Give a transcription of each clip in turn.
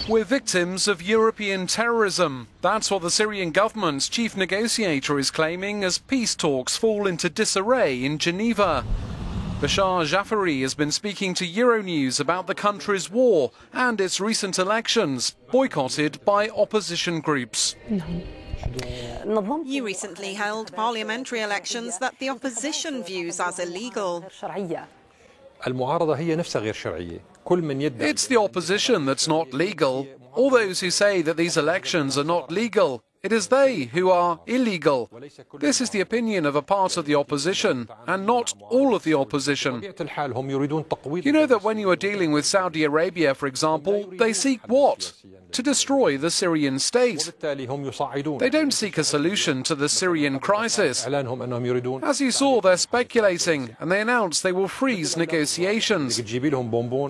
We're victims of European terrorism. That's what the Syrian government's chief negotiator is claiming as peace talks fall into disarray in Geneva. Bashar Jafari has been speaking to Euronews about the country's war and its recent elections, boycotted by opposition groups. You recently held parliamentary elections that the opposition views as illegal. It's the opposition that's not legal. All those who say that these elections are not legal, it is they who are illegal. This is the opinion of a part of the opposition, and not all of the opposition. You know that when you are dealing with Saudi Arabia, for example, they seek what? To destroy the Syrian state. They don't seek a solution to the Syrian crisis. As you saw, they're speculating, and they announce they will freeze negotiations.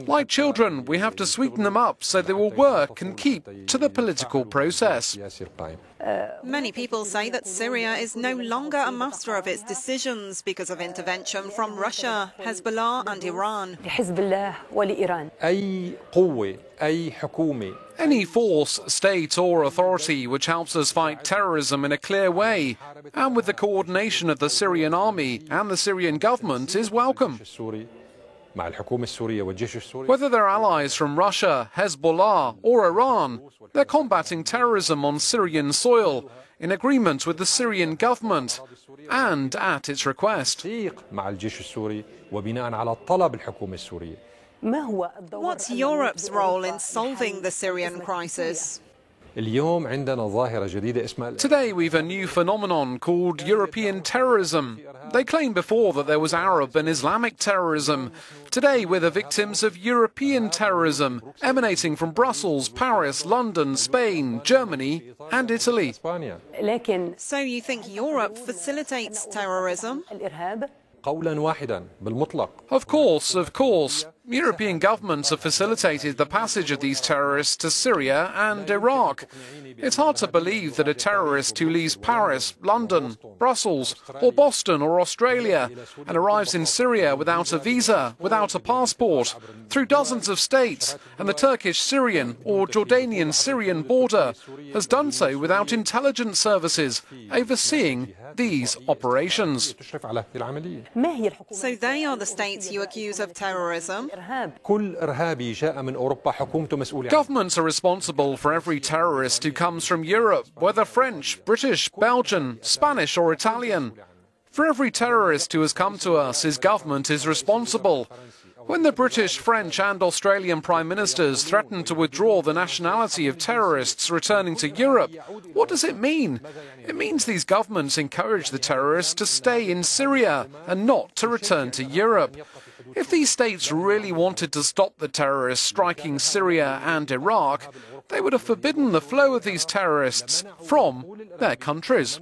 Like children, we have to sweeten them up so they will work and keep to the political process. Many people say that Syria is no longer a master of its decisions because of intervention from Russia, Hezbollah and Iran. Any force, state or authority which helps us fight terrorism in a clear way and with the coordination of the Syrian army and the Syrian government is welcome. Whether they're allies from Russia, Hezbollah or Iran, they're combating terrorism on Syrian soil in agreement with the Syrian government and at its request. What's Europe's role in solving the Syrian crisis? Today we've a new phenomenon called European terrorism. They claimed before that there was Arab and Islamic terrorism. Today we're the victims of European terrorism, emanating from Brussels, Paris, London, Spain, Germany and Italy. So you think Europe facilitates terrorism? Of course. European governments have facilitated the passage of these terrorists to Syria and Iraq. It's hard to believe that a terrorist who leaves Paris, London, Brussels or Boston or Australia and arrives in Syria without a visa, without a passport, through dozens of states and the Turkish-Syrian or Jordanian-Syrian border has done so without intelligence services overseeing these operations. So they are the states you accuse of terrorism? Governments are responsible for every terrorist who comes from Europe, whether French, British, Belgian, Spanish or Italian. For every terrorist who has come to us, his government is responsible. When the British, French and Australian Prime Ministers threaten to withdraw the nationality of terrorists returning to Europe, what does it mean? It means these governments encourage the terrorists to stay in Syria and not to return to Europe. If these states really wanted to stop the terrorists striking Syria and Iraq, they would have forbidden the flow of these terrorists from their countries.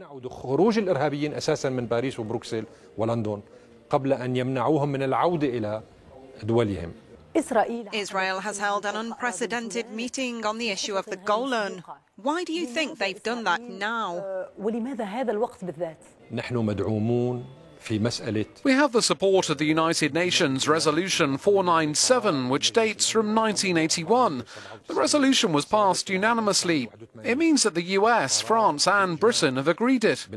Israel has held an unprecedented meeting on the issue of the Golan. Why do you think they've done that now? We have the support of the United Nations Resolution 497, which dates from 1981. The resolution was passed unanimously. It means that the US, France and Britain have agreed it.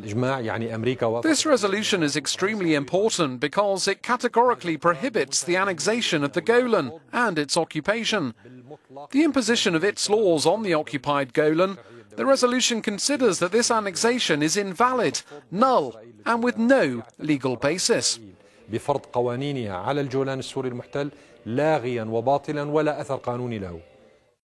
This resolution is extremely important because it categorically prohibits the annexation of the Golan and its occupation. The imposition of its laws on the occupied Golan, the resolution considers that this annexation is invalid, null and with no legal basis. بفرض قوانينها على الجولان السوري المحتل لاغيا وباطلا ولا أثر قانوني له.